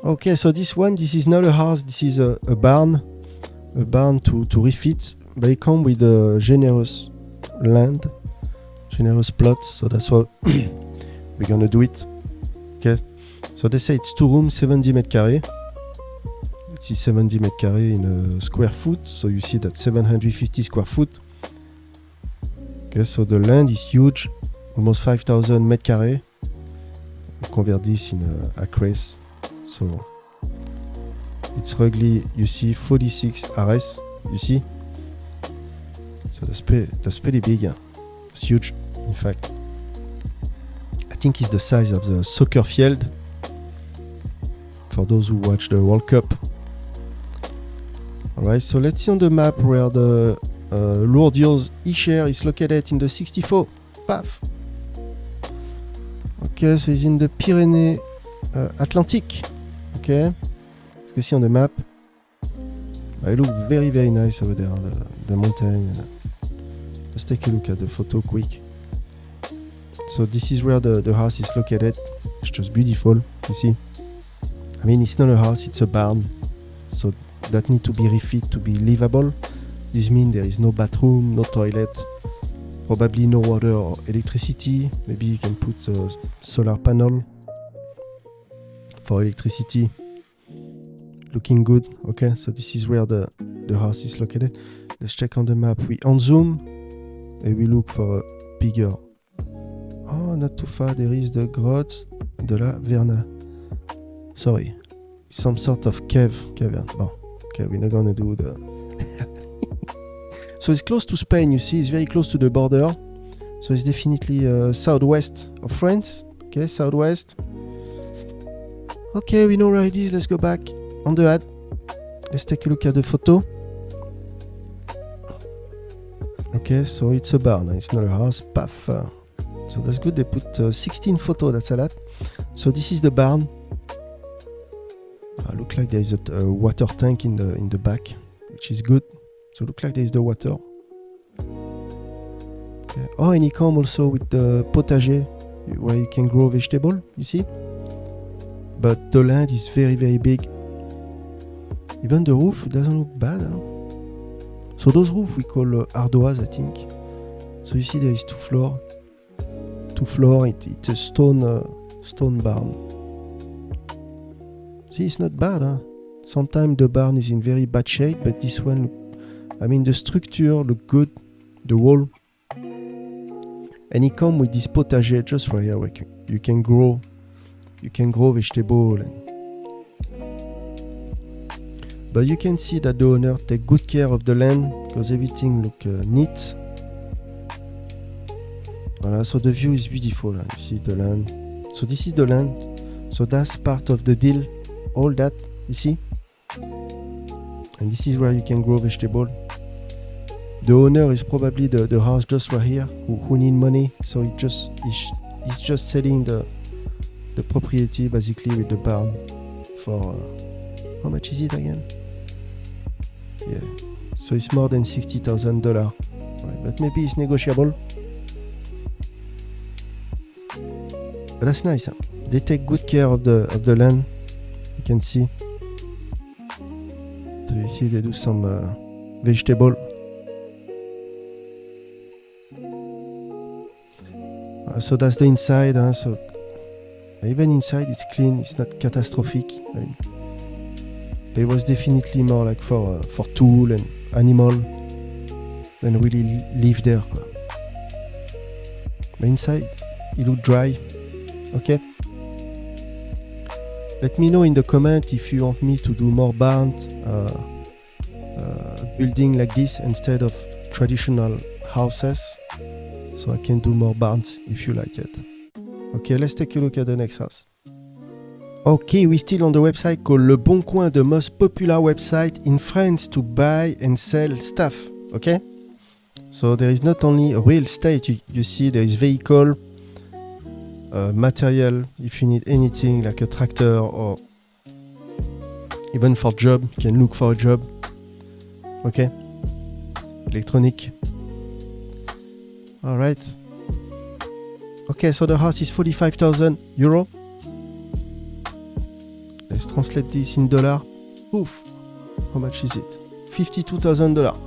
Okay, so this is not a house, this is a barn to refit. They come with a generous land, generous plot, so that's what we're gonna do it. Okay, so they say it's 2 rooms, 70 mètres carrés. Let's see 70 mètres carrés in a square foot, so you see that 750 square foot. Okay, so the land is huge, almost 5,000 mètres carrés. We convert this in acres, so it's roughly, you see, 46 RS, you see? So that's pretty big, yeah. It's huge, in fact. I think it's the size of the soccer field, for those who watch the World Cup. Alright, so let's see on the map where the Lourdes e-share is located in the 64. Paf! Okay, so it's in the Pyrenees Atlantic. Okay, as you can see on the map, it looks very, very nice over there, the mountain. Let's take a look at the photo quick. So this is where the house is located. It's just beautiful, you see. I mean, it's not a house, it's a barn. So that need to be refit to be livable. This means there is no bathroom, no toilet, probably no water or electricity. Maybe you can put a solar panel for electricity. Looking good. Okay, so this is where the house is located. Let's check on the map. We unzoom and we look for a bigger. Oh, not too far. There is the grotte de la Verna. Sorry, some sort of cavern. Oh, okay, we're not gonna do the. So it's close to Spain. You see, it's very close to the border. So it's definitely southwest of France. Okay, southwest. Okay, we know where it is. Let's go back on the ad. Let's take a look at the photo. Okay, so it's a barn. It's not a house. Paf. So that's good. They put 16 photos. That's a lot. So this is the barn. Look like there is a water tank in the back, which is good. So look like there is the water. Okay. Oh, and it comes also with the potager where you can grow vegetable. You see. But the land is very, very big. Even the roof doesn't look bad. Huh? So those roofs we call ardoises, I think. So you see there is two floor. It's a stone barn. See, it's not bad. Huh? Sometimes the barn is in very bad shape, but this one, I mean, the structure look good, the wall. And it comes with this potager just right here where you can grow vegetable. But you can see that the owner take good care of the land because everything look neat. Voilà, so the view is beautiful. You see the land. So this is the land. So that's part of the deal. All that, you see. And this is where you can grow vegetable. The owner is probably the house just right here who need money. So he's just selling the property basically with the barn for how much is it again? Yeah, so it's more than $60,000, right, but maybe it's negotiable. But that's nice. Huh? They take good care of the land. You can see. So you see they do some vegetable. So that's the inside. Huh? So even inside it's clean. It's not catastrophic. I mean, it was definitely more like for tool and animal than really live there. Quoi. But inside it look dry. Okay. Let me know in the comment if you want me to do more barns, building like this instead of traditional houses. So I can do more barns if you like it. Okay, let's take a look at the next house. Okay, we're still on the website called Le Bon Coin, the most popular website in France to buy and sell stuff. Okay, so there is not only real estate. You see, there is vehicle, material. If you need anything like a tractor or even for job, you can look for a job. Okay, electronic. All right. Okay, so the house is 45,000 euro. let's translate this in dollar. Oof, how much is it? $52,000.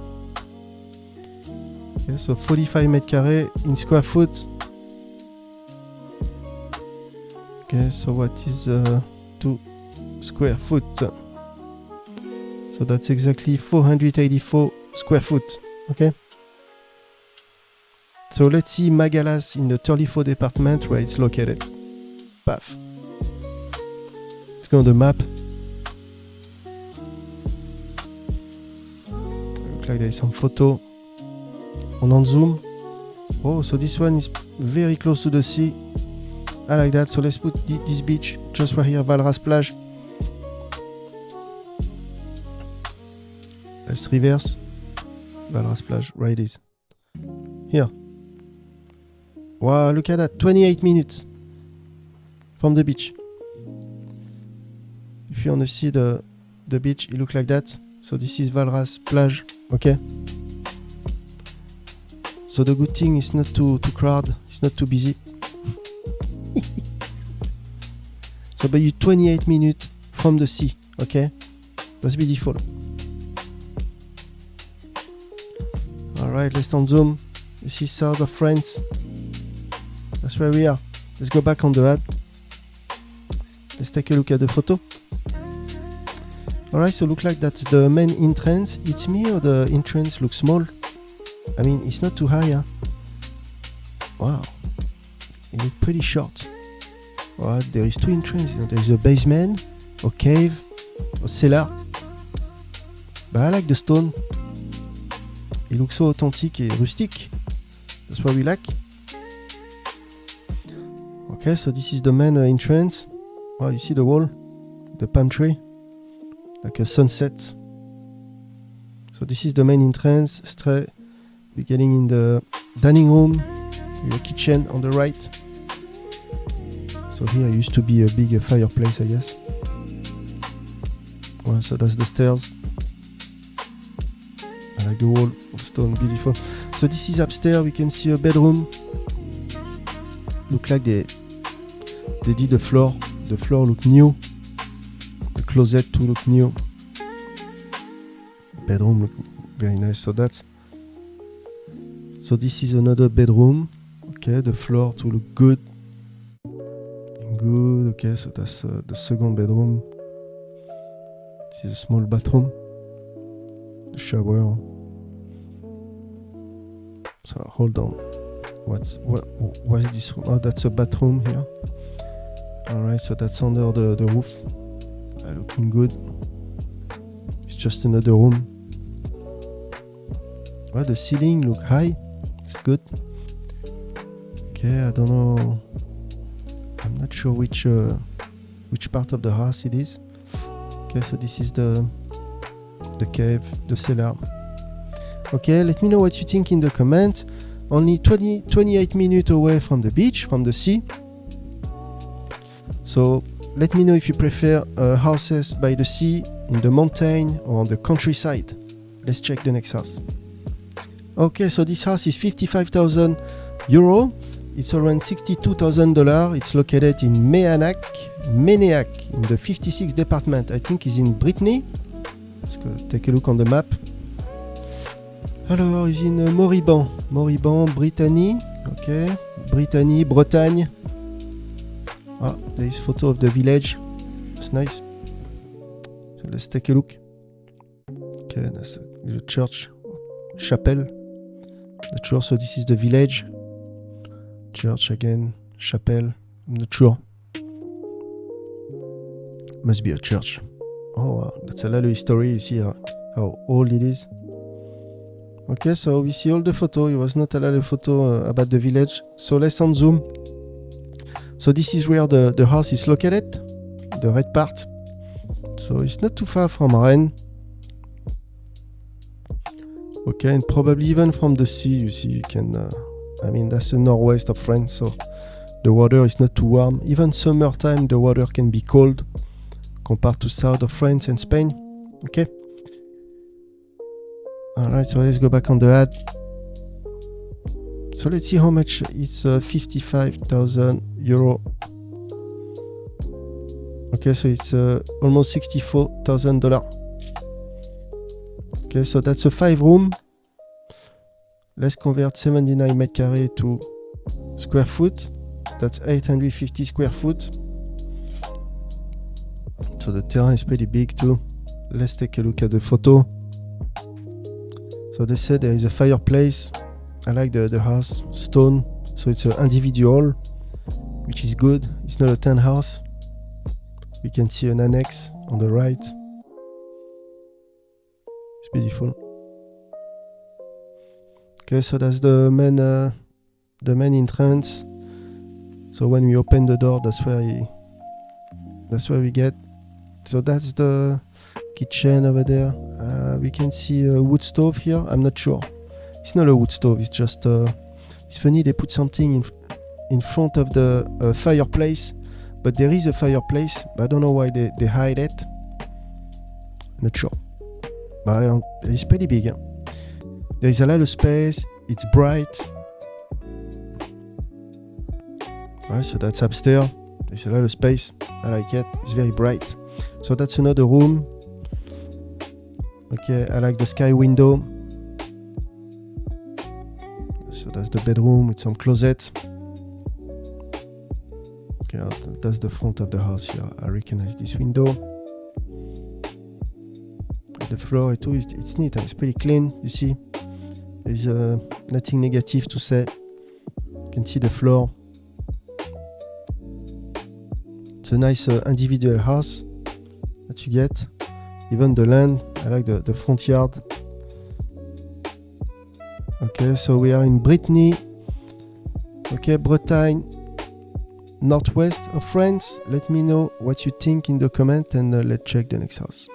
Okay, so 45 meters carrés in square foot. Okay, so what is 2 square foot? So that's exactly 484 square foot. Okay. So let's see Magalas in the 34 department where it's located. Paf. Let's go on the map. Looks like there is some photo. On zoom. Oh, so this one is very close to the sea. I like that. So let's put this beach just right here, Valras plage. Let's reverse. Valras plage, right it is. Here. Wow, look at that. 28 minutes from the beach. If you want to see the beach, it looks like that. So this is Valras plage. Okay. So the good thing is not too crowded. It's not too busy. So, but you 28 minutes from the sea, okay? That's beautiful. Alright, let's on zoom. You see south of France. That's where we are. Let's go back on the ad. Let's take a look at the photo. Alright, so look like that's the main entrance. It's me or the entrance looks small? I mean, it's not too high, huh? Wow. It looks pretty short. Well, there is 2 entrances. You know, there's a basement, a cave, a cellar. But I like the stone. It looks so authentic and rustic. That's what we like. Okay, so this is the main entrance. Oh, you see the wall? The palm tree? Like a sunset. So this is the main entrance. Straight. We're getting in the dining room. Your kitchen on the right. So here used to be a big fireplace, I guess. Well, so that's the stairs. I like the wall of stone, beautiful. So this is upstairs. We can see a bedroom. Look like they did the floor. The floor look new. The closet too look new. Bedroom look very nice. So this is another bedroom. Okay, the floor to look good. Good, okay, so that's the second bedroom. This is a small bathroom. The shower. So hold on. What is this room? Oh, that's a bathroom here. Alright, so that's under the roof. Looking good. It's just another room. Well, the ceiling look high. It's good. Okay, I don't know. I'm not sure which part of the house it is. Okay, so this is the cave, the cellar. Okay, let me know what you think in the comment. Only 28 minutes away from the beach, from the sea. So let me know if you prefer houses by the sea, in the mountain, or on the countryside. Let's check the next house. Okay, so this house is 55,000 euro. It's around $62,000. It's located in Ménéac, in the 56th department. I think it's in Brittany. Let's go take a look on the map. Alors, it's in Morbihan, Brittany. Okay, Brittany, Bretagne. Ah, there is a photo of the village. That's nice. So let's take a look. Okay, that's the church, chapel. The church. So this is the village. Church again, chapel, I'm not sure. Must be a church. Oh wow, that's a lot of history. You see how old it is. Okay, so we see all the photo. It was not a lot of photo about the village. So let's unzoom. So this is where the house is located, the red part. So it's not too far from Rennes. Okay, and probably even from the sea, you see, you can... I mean, that's the northwest of France, so the water is not too warm. Even summertime, the water can be cold compared to south of France and Spain. Okay. Alright, so let's go back on the ad. So let's see how much it's 55,000 euro. Okay, so it's almost $64,000. Okay, so that's a 5-room. Let's convert 79 meters carrés to square foot. That's 850 square foot. So the terrain is pretty big too. Let's take a look at the photo. So they said there is a fireplace. I like the house, stone. So it's an individual, which is good. It's not a townhouse. We can see an annex on the right. It's beautiful. Okay, so that's the main entrance. So when we open the door, that's where we get. So that's the kitchen over there. We can see a wood stove here. I'm not sure. It's not a wood stove. It's just. It's funny they put something in front of the fireplace, but there is a fireplace. But I don't know why they hide it. Not sure. But it's pretty big. Huh? There is a lot of space. It's bright. Alright, so that's upstairs. There's a lot of space. I like it. It's very bright. So that's another room. Okay, I like the sky window. So that's the bedroom with some closet. Okay, that's the front of the house here. I recognize this window. The floor too, it's neat. It's pretty clean. You see, there's nothing negative to say. You can see the floor. It's a nice individual house that you get. Even the land, I like the front yard. Okay, so we are in Brittany. Okay, Bretagne, northwest of France. Let me know what you think in the comment and let's check the next house.